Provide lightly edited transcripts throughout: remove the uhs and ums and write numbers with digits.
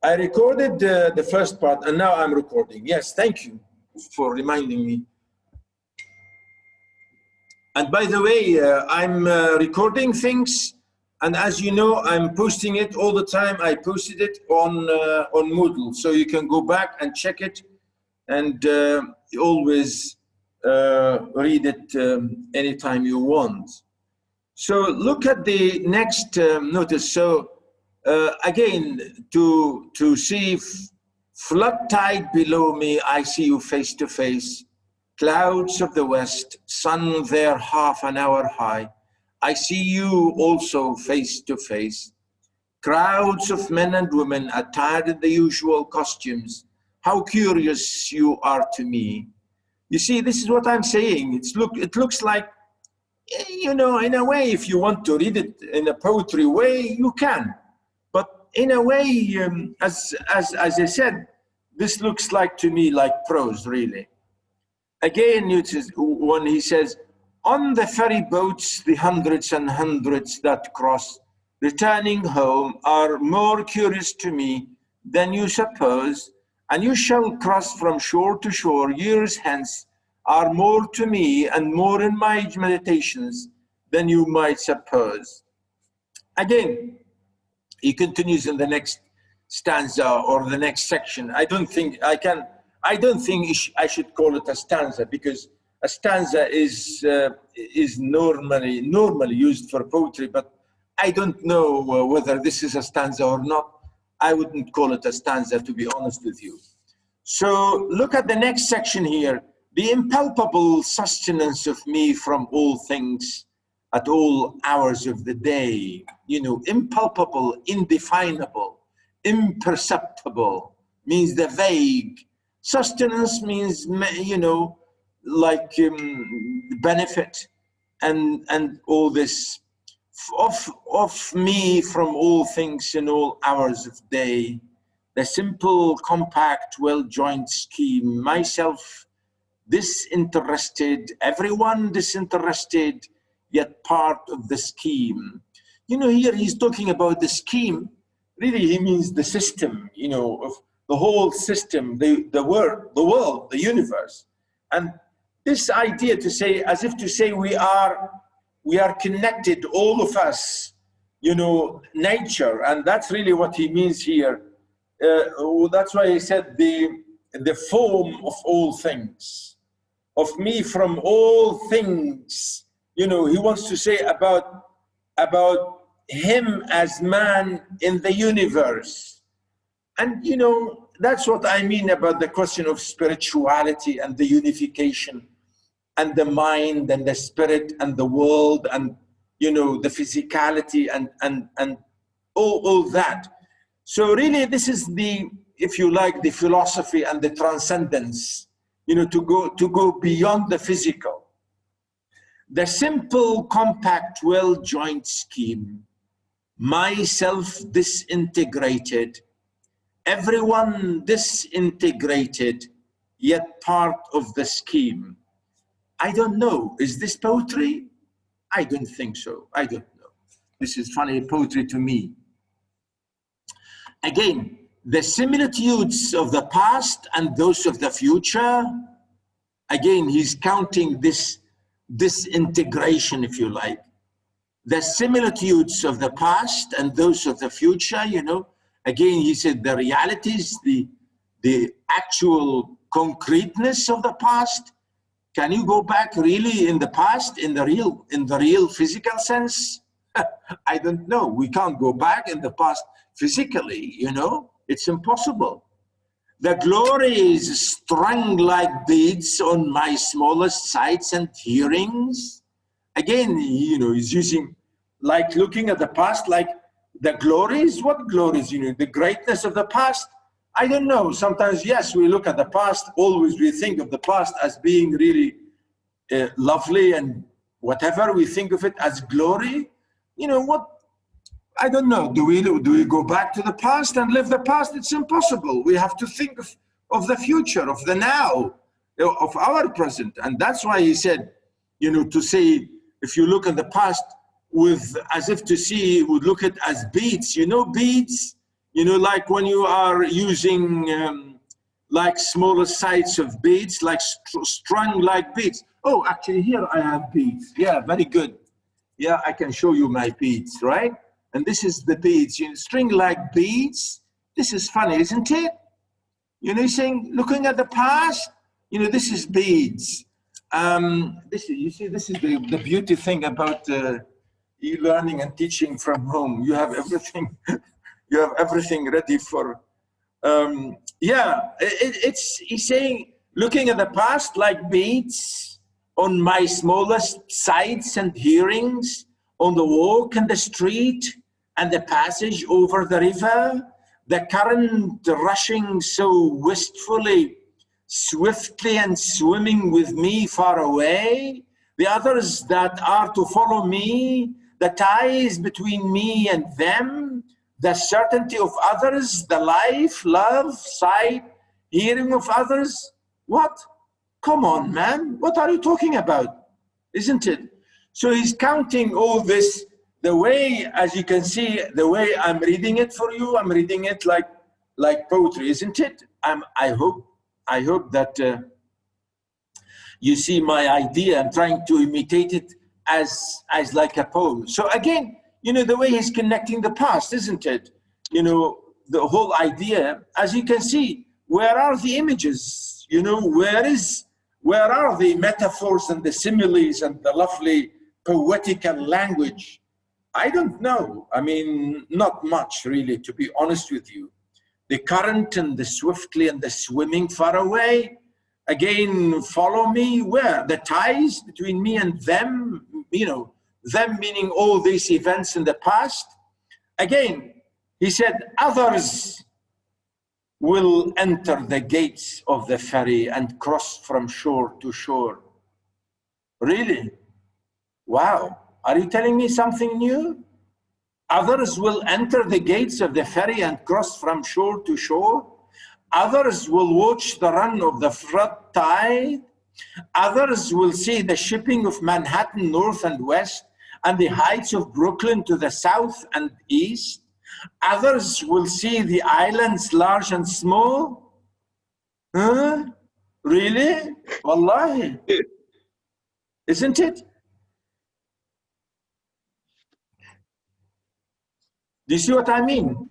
I recorded the first part, and now I'm recording. Yes, thank you for reminding me. And by the way, I'm recording things, and as you know, I'm posting it all the time. I posted it on Moodle, so you can go back and check it, and always read it anytime you want. So look at the next notice. So again, to see flood tide below me, I see you face to face. Clouds of the west, sun there half an hour high. I see you also face to face. Crowds of men and women attired in the usual costumes. How curious you are to me. You see, this is what I'm saying. It looks like, you know, in a way, if you want to read it in a poetry way, you can. But in a way, as I said, this looks like to me like prose, really. Again, when he says, on the ferry boats, the hundreds and hundreds that cross, returning home, are more curious to me than you suppose, and you shall cross from shore to shore years hence, are more to me and more in my meditations than you might suppose. Again, he continues in the next stanza or the next section. I don't think I should call it a stanza, because a stanza is normally used for poetry, but I don't know whether this is a stanza or not. I wouldn't call it a stanza, to be honest with you. So look at the next section here. The impalpable sustenance of me from all things at all hours of the day. You know, impalpable, indefinable, imperceptible means the vague. Sustenance means, you know, like benefit and all this. Of me from all things in all hours of day. The simple, compact, well-joined scheme. Myself disinterested, everyone disinterested, yet part of the scheme. You know, here he's talking about the scheme. Really, he means the system, you know, of the whole system, the world, the universe. And this idea to say, as if to say we are connected, all of us, you know, nature, and that's really what he means here. That's why he said the form of all things, of me from all things. You know, he wants to say about him as man in the universe. And, you know, that's what I mean about the question of spirituality and the unification and the mind and the spirit and the world and, you know, the physicality and all that. So really, this is the, if you like, the philosophy and the transcendence, you know, to go beyond the physical. The simple, compact, well-joined scheme, myself disintegrated, everyone disintegrated, yet part of the scheme. I don't know, is this poetry? I don't think so, I don't know. This is funny poetry to me. Again, the similitudes of the past and those of the future. Again, he's counting this disintegration, if you like. The similitudes of the past and those of the future, you know. Again, he said the realities, the actual concreteness of the past. Can you go back really in the past, in the real physical sense? I don't know. We can't go back in the past physically, you know. It's impossible. The glory is strung like beads on my smallest sights and hearings. Again, you know, he's using, like looking at the past, like the glories. What glories, you know, the greatness of the past? I don't know. Sometimes, yes, we look at the past, always we think of the past as being really lovely and whatever. We think of it as glory. You know, what, I don't know. Do we go back to the past and live the past? It's impossible. We have to think of the future, of the now, of our present. And that's why he said, you know, to say, if you look at the past with, as if to see, would look at as beads, you know, beads, You know, like when you are using like smaller size of beads, like strung like beads. Oh, actually here I have beads. Yeah, very good. Yeah, I can show you my beads, right? And this is the beads, you know, string like beads. This is funny, isn't it? You know, you're saying, looking at the past, you know, this is beads. This is, you see, this is the beauty thing about e-learning and teaching from home. You have everything, you have everything ready for, yeah, he's saying, looking at the past like beads on my smallest sights and hearings, on the walk and the street and the passage over the river, the current rushing so wistfully, swiftly and swimming with me far away, the others that are to follow me, the ties between me and them, the certainty of others, the life, love, sight, hearing of others. What? Come on, man. What are you talking about? Isn't it? So he's counting all this. The way, as you can see, the way I'm reading it for you, I'm reading it like poetry, isn't it? I hope that you see my idea. I'm trying to imitate it as like a poem. So again, you know, the way he's connecting the past, isn't it? You know, the whole idea, as you can see, where are the images? You know, where are the metaphors and the similes and the lovely poetical language? I don't know. I mean, not much really, to be honest with you. The current and the swiftly and the swimming far away. Again, follow me where? The ties between me and them, you know, them meaning all these events in the past. Again, he said, others will enter the gates of the ferry and cross from shore to shore. Really? Wow. Are you telling me something new? Others will enter the gates of the ferry and cross from shore to shore. Others will watch the run of the flood tide. Others will see the shipping of Manhattan north and west and the heights of Brooklyn to the south and east. Others will see the islands large and small. Huh? Really? Wallahi. Isn't it? Do you see what I mean?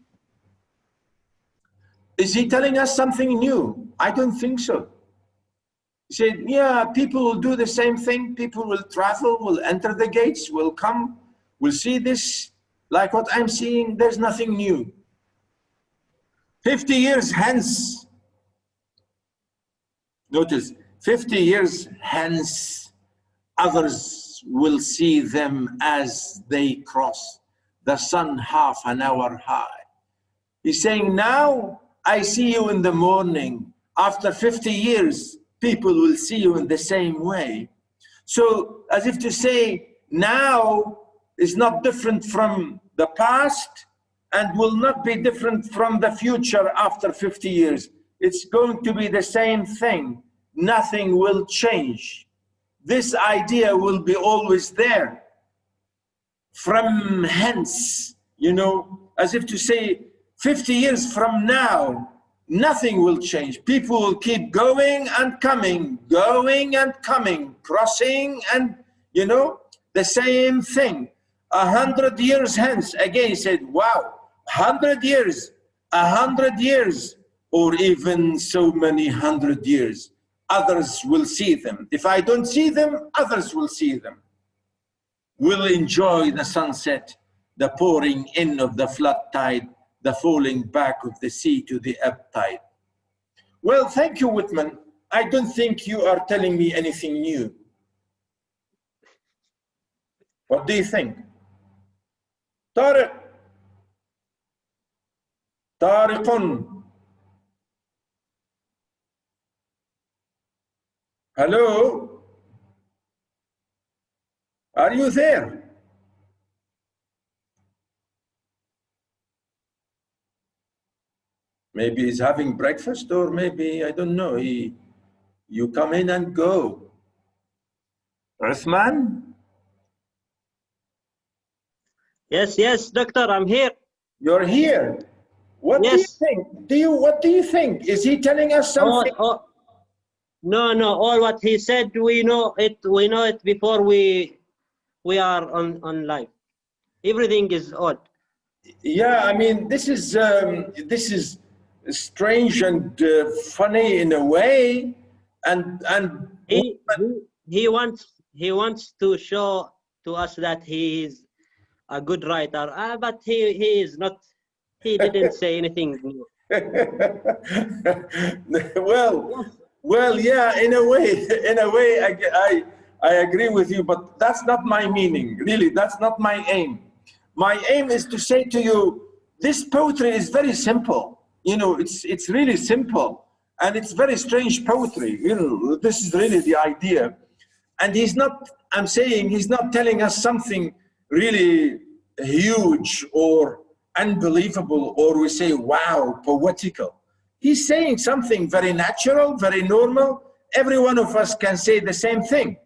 Is he telling us something new? I don't think so. He said, yeah, people will do the same thing. People will travel, will enter the gates, will come, will see this. Like what I'm seeing, there's nothing new. 50 years hence, notice, 50 years hence, others will see them as they cross the sun half an hour high. He's saying, now I see you in the morning. After 50 years, people will see you in the same way. So as if to say, now is not different from the past and will not be different from the future after 50 years. It's going to be the same thing. Nothing will change. This idea will be always there. From hence, you know, as if to say, 50 years from now, nothing will change. People will keep going and coming, crossing and, you know, the same thing. 100 years hence, again he said, wow, 100 years, 100 years, or even so many 100 years, others will see them. If I don't see them, others will see them. We'll enjoy the sunset, the pouring in of the flood tide, the falling back of the sea to the ebb tide. Well, thank you, Whitman. I don't think you are telling me anything new. What do you think? Tariq. Tariqun. Hello? Are you there? Maybe he's having breakfast, or maybe, I don't know, you come in and go. Uthman? Yes, doctor, I'm here. You're here. What do you Yes. think? What do you think? Is he telling us something? No, no. All what he said, we know it. We know it before we are on live. Everything is odd. Yeah, I mean, this is strange and funny in a way, and He wants to show to us that he is a good writer, but he is not. He didn't say anything new. well, well, yeah, in a way, I agree with you, but that's not my meaning. Really, that's not my aim. My aim is to say to you, this poetry is very simple. You know, it's really simple, and it's very strange poetry. You know, this is really the idea. And he's not, I'm saying, he's not telling us something really huge or unbelievable, or we say, wow, poetical. He's saying something very natural, very normal. Every one of us can say the same thing.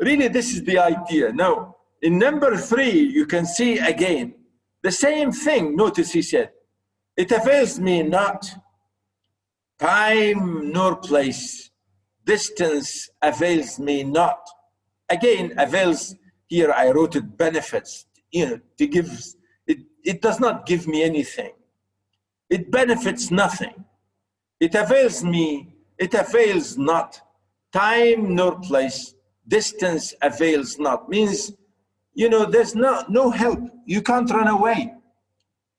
Really, this is the idea. Now, in number 3, you can see again the same thing. Notice he said, it avails me not time nor place, distance avails me not. Again, avails, here I wrote it, benefits, you know, to give, it does not give me anything. It benefits nothing. It avails me, it avails not. Time nor place, distance avails not. Means, you know, there's no help. You can't run away.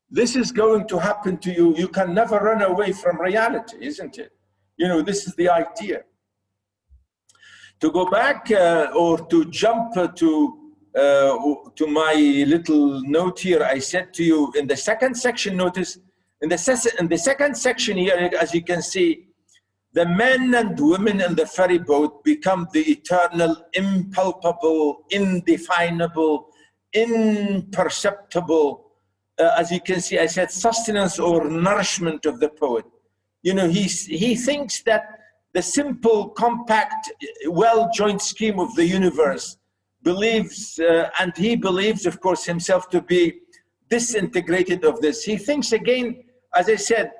This is going to happen to you. You can never run away from reality, isn't it? You know, this is the idea. To go back or to jump to my little note here, I said to you in the second section, notice, in the second section here, as you can see, the men and women in the ferry boat become the eternal, impalpable, indefinable, imperceptible, as you can see, I said sustenance or nourishment of the poet. You know, he thinks that the simple, compact, well-joined scheme of the universe believes, and he believes, of course, himself to be disintegrated of this. He thinks again, as I said,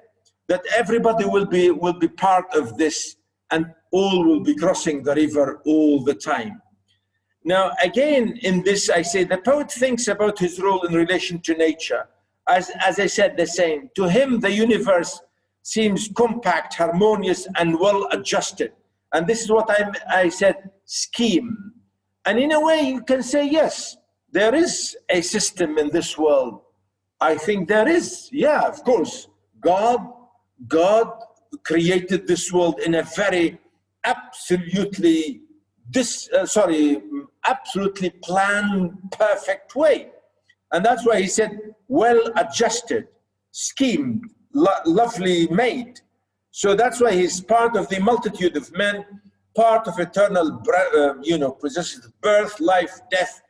that everybody will be part of this, and all will be crossing the river all the time. Now, again, in this, I say the poet thinks about his role in relation to nature. As I said, the same. To him, the universe seems compact, harmonious, and well adjusted. And this is what I said, scheme. And in a way, you can say, yes, there is a system in this world. I think there is, yeah, of course. God created this world in a very absolutely absolutely planned, perfect way. And that's why he said, well adjusted, schemed, lovely made. So that's why he's part of the multitude of men, part of eternal, possesses birth, life, death,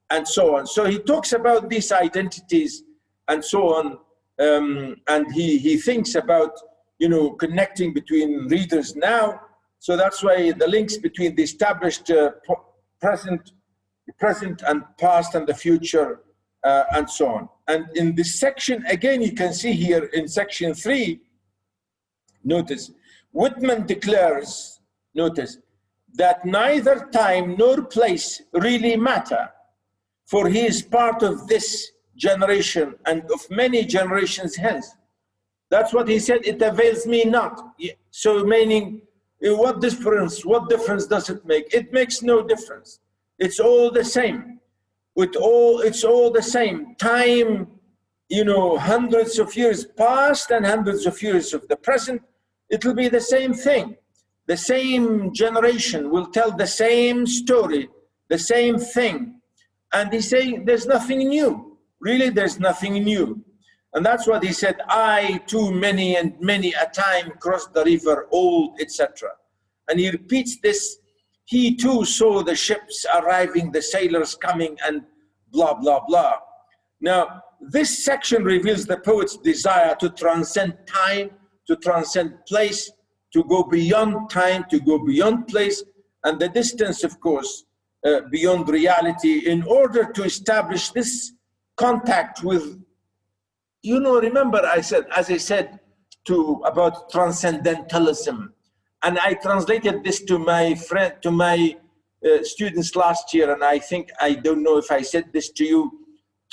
and so on. So he talks about these identities and so on, and he thinks about, you know, connecting between readers now. So that's why the links between the established present and past and the future, and so on. And in this section, again, you can see here in section 3, notice, Whitman declares, notice, that neither time nor place really matter, for he is part of this generation and of many generations hence. That's what he said, it avails me not. So meaning, what difference does it make? It makes no difference. It's all the same. It's all the same. Time, you know, hundreds of years past and hundreds of years of the present, it will be the same thing. The same generation will tell the same story, the same thing. And he's saying there's nothing new. Really, there's nothing new. And that's what he said, I too many and many a time crossed the river old, etc. And he repeats this, he too saw the ships arriving, the sailors coming, and blah, blah, blah. Now, this section reveals the poet's desire to transcend time, to transcend place, to go beyond time, to go beyond place, and the distance, of course, beyond reality, in order to establish this contact with you know, remember I said, as I said about transcendentalism, and I translated this to my friend, to my students last year, and I think, I don't know if I said this to you.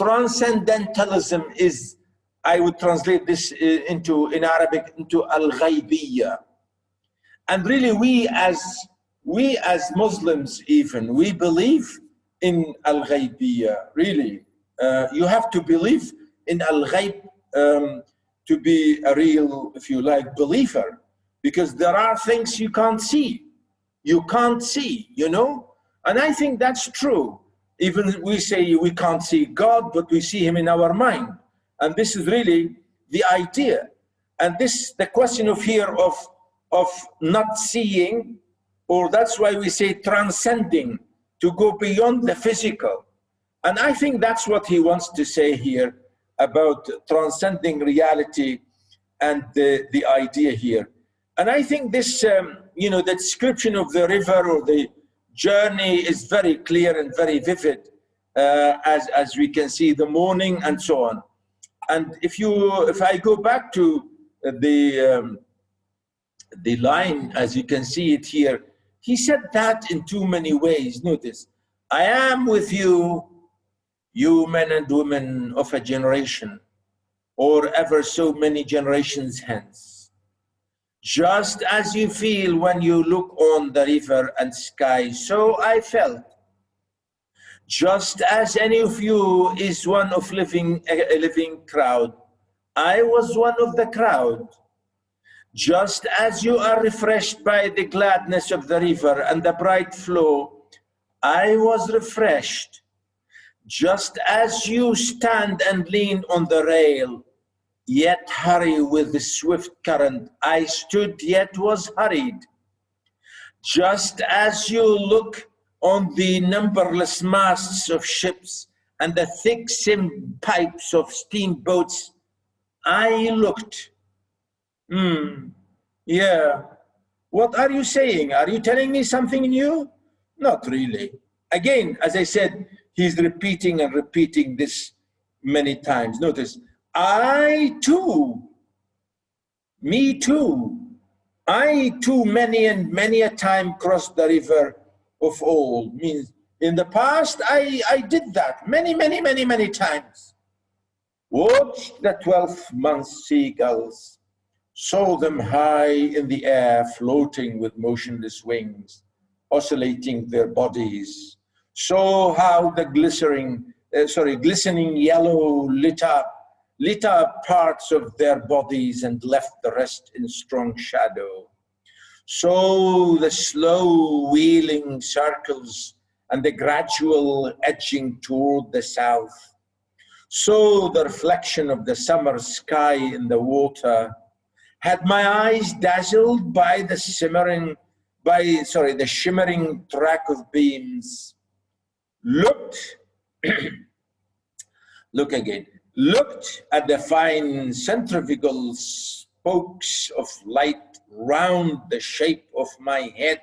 Transcendentalism is, I would translate this in Arabic into al-ghaybiyya. And really, we as Muslims even, we believe in al-ghaybiyya, really. You have to believe in al-ghayb to be a real, if you like, believer, because there are things you can't see. You can't see, you know? And I think that's true. Even we say we can't see God, but we see him in our mind. And this is really the idea. And this, the question of here of not seeing, or that's why we say transcending, to go beyond the physical. And I think that's what he wants to say here about transcending reality and the idea here. And I think this, you know, the description of the river or the journey is very clear and very vivid, as we can see the morning and so on. And if I go back to the line, as you can see it here, he said that in too many ways. Notice, I am with you, you men and women of a generation, or ever so many generations hence. Just as you feel when you look on the river and sky, so I felt. Just as any of you is one of a living crowd, I was one of the crowd. Just as you are refreshed by the gladness of the river and the bright flow, I was refreshed. Just as you stand and lean on the rail, yet hurry with the swift current, I stood yet was hurried. Just as you look on the numberless masts of ships and the thick pipes of steamboats, I looked. Yeah. What are you saying? Are you telling me something new? Not really. Again, as I said, he's repeating and repeating this many times. Notice, I too, me too, I too many and many a time crossed the river of old. Means in the past, I did that many times. Watched the 12-month seagulls, saw them high in the air, floating with motionless wings, oscillating their bodies. Saw how the glistening yellow lit up parts of their bodies and left the rest in strong shadow. Saw the slow wheeling circles and the gradual edging toward the south. Saw the reflection of the summer sky in the water. Had my eyes dazzled by the shimmering track of beams. Looked, look again, looked at the fine centrifugal spokes of light round the shape of my head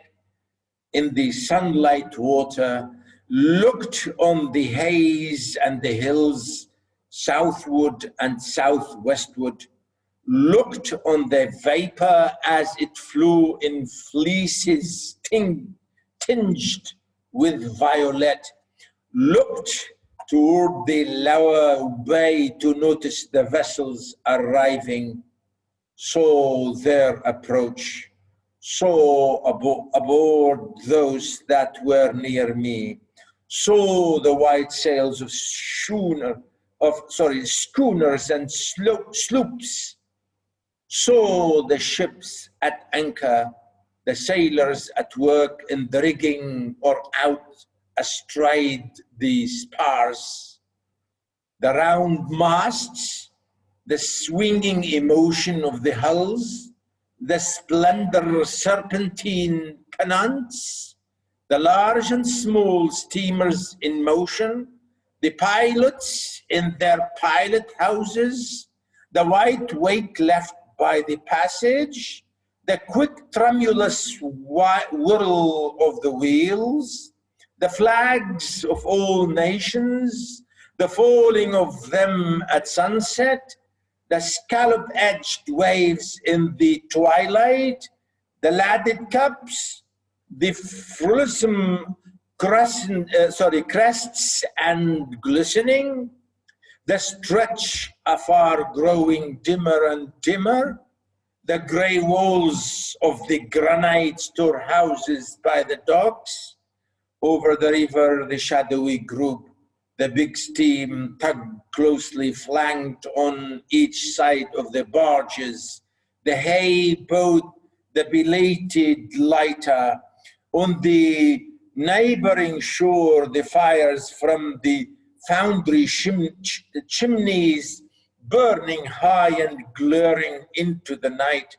in the sunlight water, looked on the haze and the hills southward and southwestward, looked on the vapor as it flew in fleeces tinged with violet, looked toward the lower bay to notice the vessels arriving, saw their approach, saw aboard those that were near me, saw the white sails of schooners and sloops, saw the ships at anchor, the sailors at work in the rigging or out astride the spars, the round masts, the swinging emotion of the hulls, the splendor serpentine pennants, the large and small steamers in motion, the pilots in their pilot houses, the white wake left by the passage, the quick tremulous whirl of the wheels, the flags of all nations, the falling of them at sunset, the scallop-edged waves in the twilight, the ladded cups, the frolicsome crests and glistening, the stretch afar growing dimmer and dimmer, the grey walls of the granite storehouses by the docks, over the river the shadowy group, the big steam tug closely flanked on each side of the barges, the hay boat, the belated lighter, on the neighboring shore the fires from the foundry chimneys burning high and glaring into the night,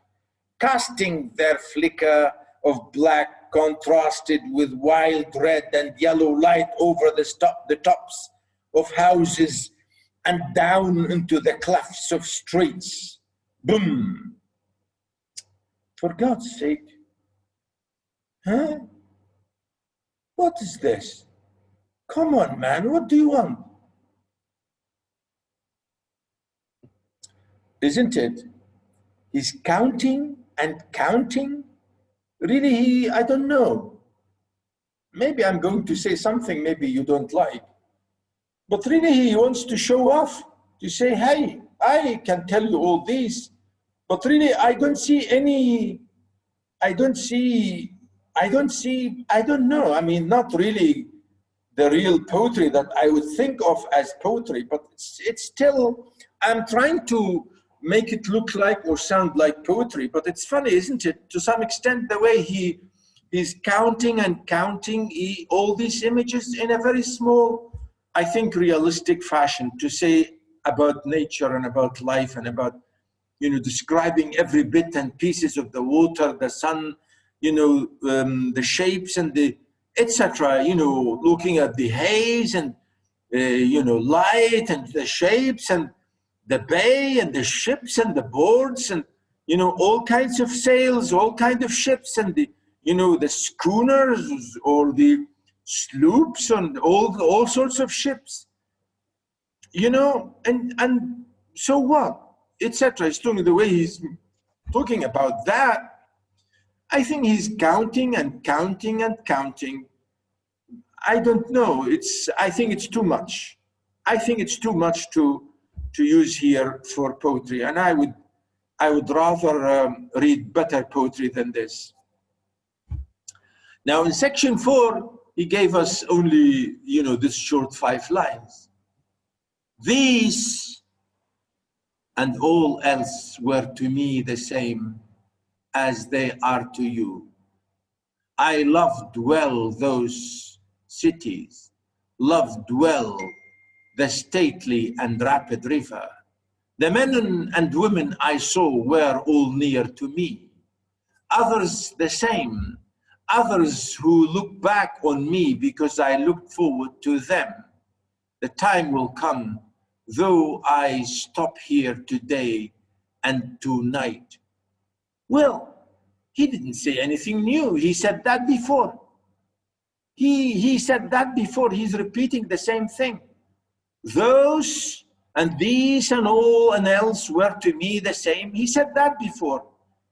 casting their flicker of black contrasted with wild red and yellow light over the tops of houses and down into the clefts of streets. Boom! For God's sake, huh? What is this? Come on, man, what do you want? Isn't it? He's counting and counting. Really, I don't know. Maybe I'm going to say something maybe you don't like. But really, he wants to show off, to say, hey, I can tell you all this. But really, I don't know. I mean, not really the real poetry that I would think of as poetry, but it's still, I'm trying to make it look like or sound like poetry, but it's funny, isn't it? To some extent, the way he's counting and counting all these images in a very small, I think, realistic fashion to say about nature and about life and about, you know, describing every bit and pieces of the water, the sun, you know, the shapes and the etc. You know, looking at the haze and you know, light and the shapes and the bay and the ships and the boards and, you know, all kinds of sails, all kinds of ships and the, you know, the schooners or the sloops and all sorts of ships, you know, and so what, etc. He's talking the way he's talking about that. I think he's counting and counting and counting. I don't know. I think it's too much. I think it's too much to use here for poetry, and I would rather read better poetry than this. Now in section 4, he gave us only, you know, this short 5 lines. These and all else were to me the same as they are to you. I loved well those cities, loved well the stately and rapid river. The men and women I saw were all near to me. Others the same, others who look back on me because I looked forward to them. The time will come, though I stop here today and tonight. Well, he didn't say anything new. He said that before. He said that before. He's repeating the same thing. Those and these and all and else were to me the same. He said that before.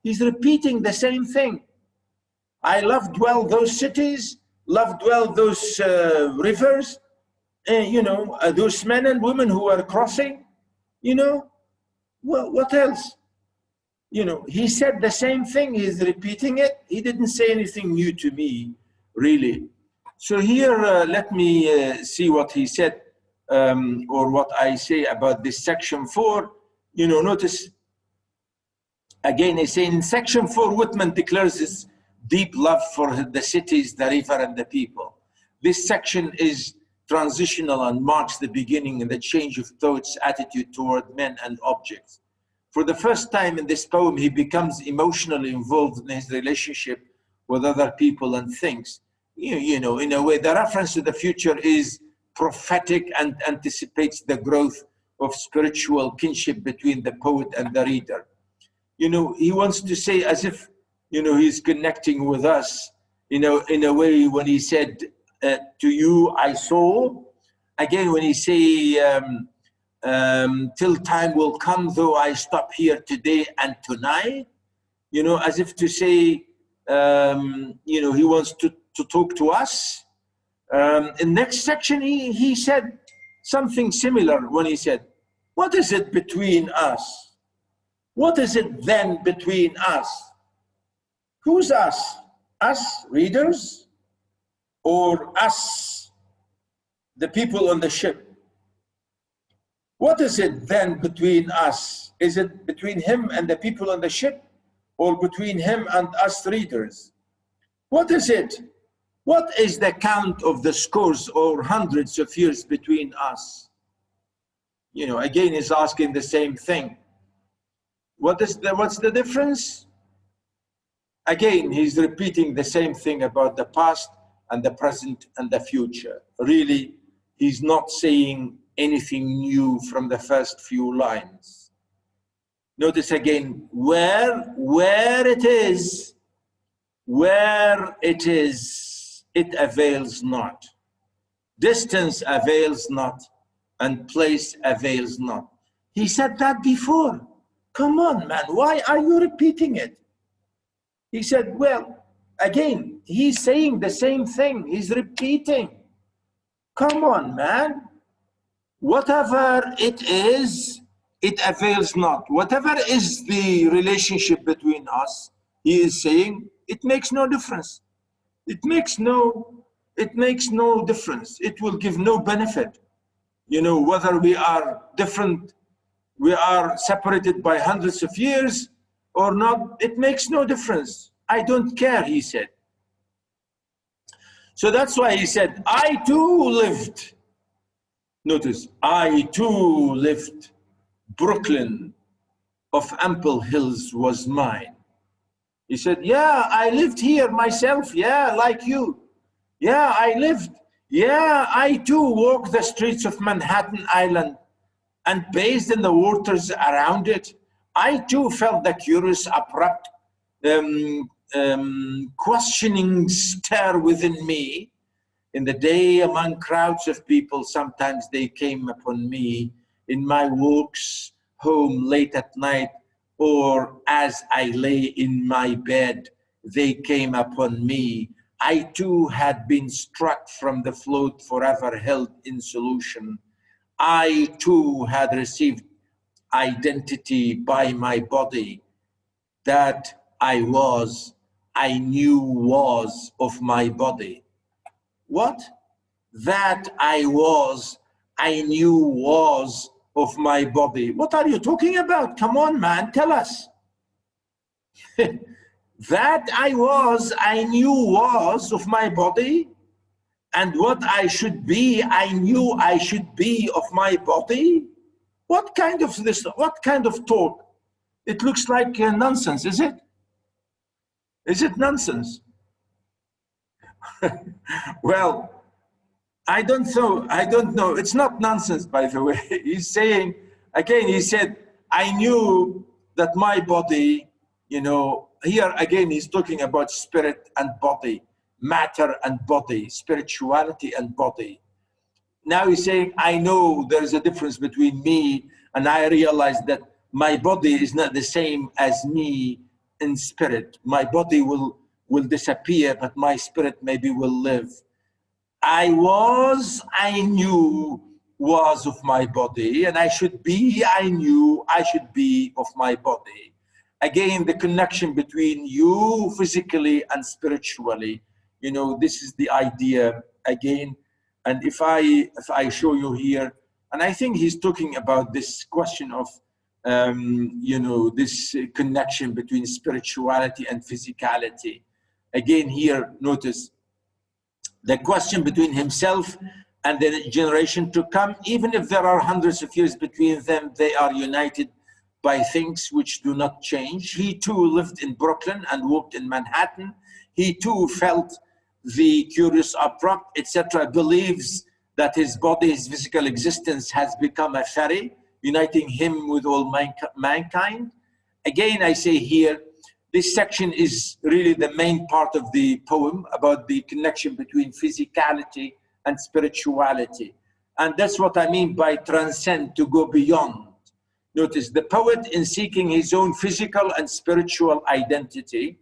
He's repeating the same thing. I loved well those cities, loved well those rivers, you know, those men and women who were crossing, you know. Well, what else? You know, he said the same thing. He's repeating it. He didn't say anything new to me, really. So here, let me see what he said, or what I say about this section 4. You know, notice, again, he's saying in section 4, Whitman declares his deep love for the cities, the river, and the people. This section is transitional and marks the beginning and the change of thought's attitude toward men and objects. For the first time in this poem, he becomes emotionally involved in his relationship with other people and things. You know, in a way, the reference to the future is prophetic and anticipates the growth of spiritual kinship between the poet and the reader. You know, he wants to say as if, you know, he's connecting with us, you know, in a way when he said, to you I saw. Again, when he say, till time will come, though I stop here today and tonight, you know, as if to say, you know, he wants to talk to us. In next section, he said something similar when he said, what is it between us? What is it then between us? Who's us? Us readers, or us, the people on the ship? What is it then between us? Is it between him and the people on the ship, or between him and us readers? What is it? What is the count of the scores or hundreds of years between us? You know, again, he's asking the same thing. What's the difference? Again, he's repeating the same thing about the past and the present and the future. Really, he's not saying anything new from the first few lines. Notice again, where it is, it avails not. Distance avails not, and place avails not. He said that before. Come on, man, why are you repeating it? He said, well, again, he's saying the same thing. He's repeating. Come on, man. Whatever it is, it avails not. Whatever is the relationship between us, he is saying, it makes no difference. It makes no difference. It will give no benefit. You know, whether we are different, we are separated by hundreds of years or not, it makes no difference. I don't care, he said. So that's why he said, I too lived. Notice, I too lived. Brooklyn of ample hills was mine. He said, yeah, I lived here myself. Yeah, like you. Yeah, I lived. Yeah, I too walked the streets of Manhattan Island and bathed in the waters around it. I too felt the curious, abrupt, questioning stir within me. In the day among crowds of people, sometimes they came upon me in my walks home late at night, or as I lay in my bed, they came upon me. I too had been struck from the float forever held in solution. I too had received identity by my body. That I knew was of my body. What? That I knew was of my body. What are you talking about? Come on, man, tell us. That I knew was of my body, and what I should be, I knew I should be of my body. What kind of talk? It looks like nonsense, is it? Is it nonsense? Well, I don't know. It's not nonsense, by the way. He's saying, again, he said, I knew that my body, you know, here again, he's talking about spirit and body, matter and body, spirituality and body. Now he's saying, I know there's a difference between me, and I realize that my body is not the same as me in spirit. My body will disappear, but my spirit maybe will live. I knew was of my body, and I knew I should be of my body. Again, the connection between you physically and spiritually, you know, this is the idea again. And if I show you here, and I think he's talking about this question of, you know, this connection between spirituality and physicality. Again, here, notice the question between himself and the generation to come, even if there are hundreds of years between them, they are united by things which do not change. He too lived in Brooklyn and walked in Manhattan. He too felt the curious, abrupt, etc., believes that his body, his physical existence has become a ferry, uniting him with all mankind. Again, I say here, this section is really the main part of the poem about the connection between physicality and spirituality. And that's what I mean by transcend, to go beyond. Notice, the poet in seeking his own physical and spiritual identity,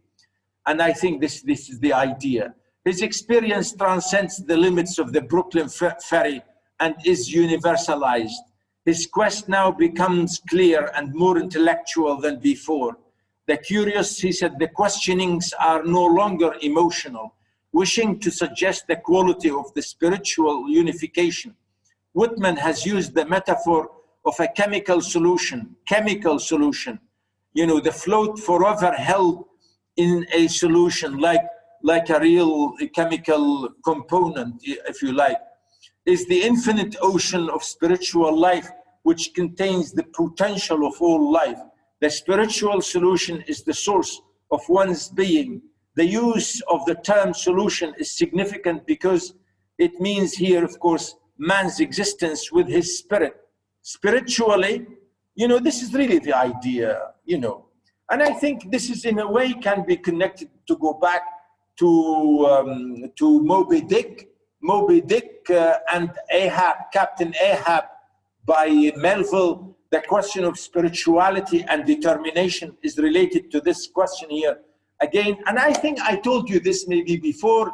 and I think this is the idea. His experience transcends the limits of the Brooklyn ferry and is universalized. His quest now becomes clear and more intellectual than before. The curious, he said, the questionings are no longer emotional, wishing to suggest the quality of the spiritual unification. Whitman has used the metaphor of a chemical solution, you know, the float forever held in a solution, like a real chemical component, if you like, is the infinite ocean of spiritual life, which contains the potential of all life. The spiritual solution is the source of one's being. The use of the term solution is significant because it means here, of course, man's existence with his spirit. Spiritually, you know, this is really the idea, you know. And I think this is in a way can be connected, to go back to Moby Dick and Ahab, Captain Ahab by Melville. The question of spirituality and determination is related to this question here again. And I think I told you this maybe before.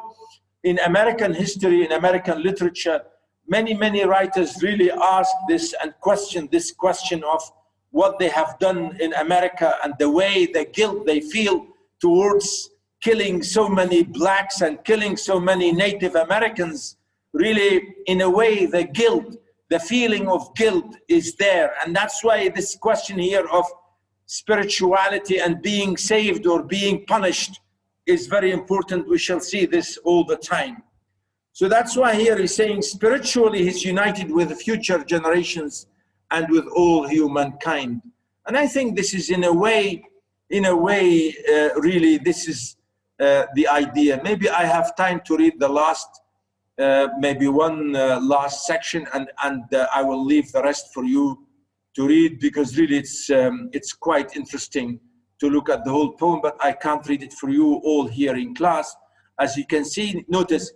In American history, in American literature, many writers really ask this and question this question of what they have done in America and the way, the guilt they feel towards killing so many blacks and killing so many Native Americans. Really, in a way, the guilt, the feeling of guilt is there. And that's why this question here of spirituality and being saved or being punished is very important. We shall see this all the time. So that's why here he's saying spiritually he's united with the future generations and with all humankind. And I think this is in a way, really this is the idea. Maybe I have time to read the last, maybe one last section, and I will leave the rest for you to read, because really it's quite interesting to look at the whole poem, but I can't read it for you all here in class. As you can see, notice,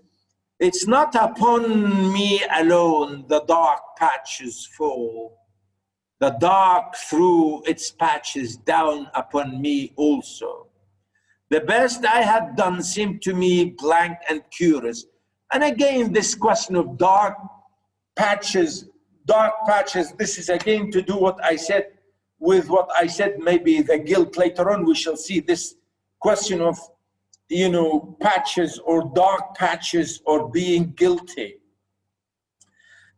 it's not upon me alone the dark patches fall. The dark threw its patches down upon me also. The best I had done seemed to me blank and curious. And again, this question of dark patches, this is again to do what I said with what I said, maybe the guilt. Later on, we shall see this question of, you know, patches or dark patches or being guilty.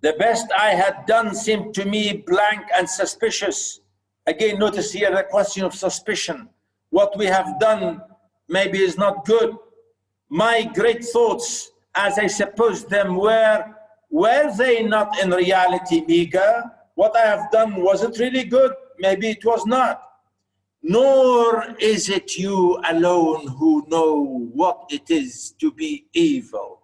The best I had done seemed to me blank and suspicious. Again, notice here the question of suspicion. What we have done maybe is not good. My great thoughts, as I supposed them were they not in reality meager? What I have done, was it really good? Maybe it was not. Nor is it you alone who know what it is to be evil.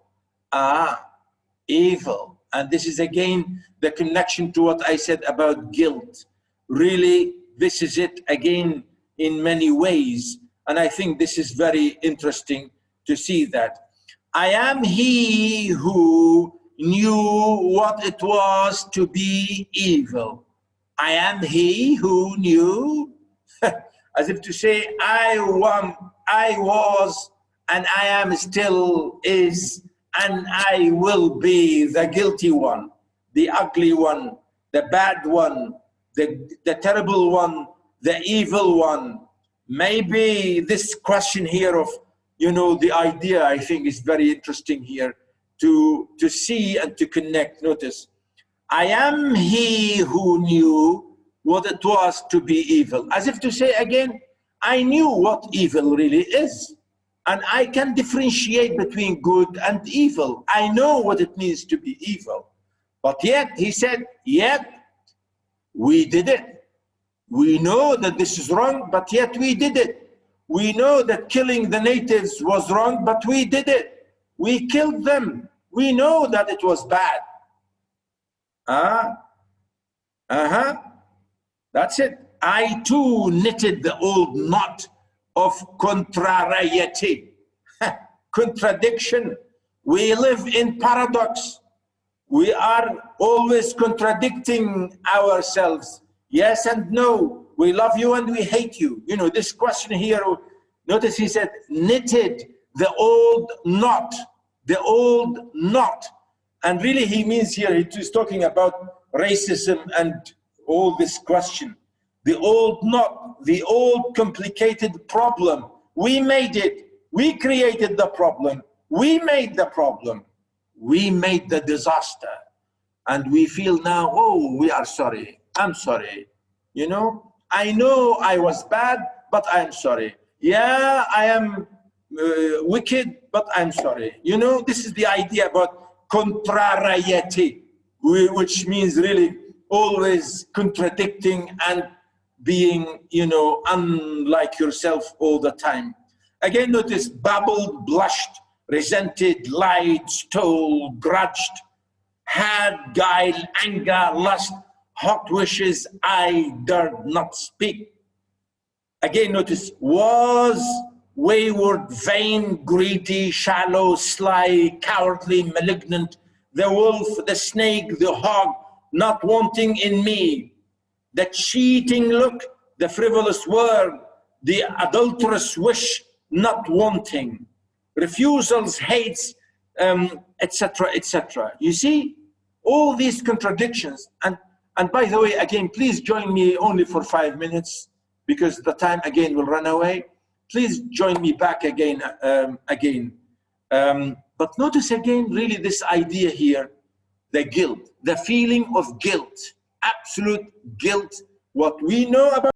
Evil. And this is again the connection to what I said about guilt. Really, this is it again in many ways. And I think this is very interesting to see that. I am he who knew what it was to be evil. I am he who knew, as if to say, I was, and I am still, is, and I will be the guilty one, the ugly one, the bad one, the terrible one, the evil one. Maybe this question here of, you know, the idea, I think is very interesting here to see and to connect. Notice, I am he who knew what it was to be evil. As if to say again, I knew what evil really is. And I can differentiate between good and evil. I know what it means to be evil. But yet, he said, yet we did it. We know that this is wrong, but yet we did it. We know that killing the natives was wrong, but we did it. We killed them. We know that it was bad. That's it. I too knitted the old knot of contrariety, contradiction. We live in paradox. We are always contradicting ourselves. Yes and no. We love you and we hate you. You know, this question here, notice he said, knitted the old knot, the old knot. And really he means here, he's talking about racism and all this question. The old knot, the old complicated problem. We made it. We created the problem. We made the problem. We made the disaster. And we feel now, oh, we are sorry. I'm sorry. You know I was bad, but I'm sorry. Yeah, I am wicked, but I'm sorry. You know, this is the idea about contrariety, which means really always contradicting and being, you know, unlike yourself all the time. Again, notice babbled, blushed, resented, lied, stole, grudged, had, guile, anger, lust, hot wishes, I dared not speak. Again, notice was, wayward, vain, greedy, shallow, sly, cowardly, malignant, the wolf, the snake, the hog, not wanting in me, the cheating look, the frivolous word, the adulterous wish, not wanting, refusals, hates, etc., etc. You see, all these contradictions. And by the way, again, please join me only for 5 minutes because the time again will run away. Please join me back again, but notice again, really this idea here, the guilt, the feeling of guilt, absolute guilt, what we know about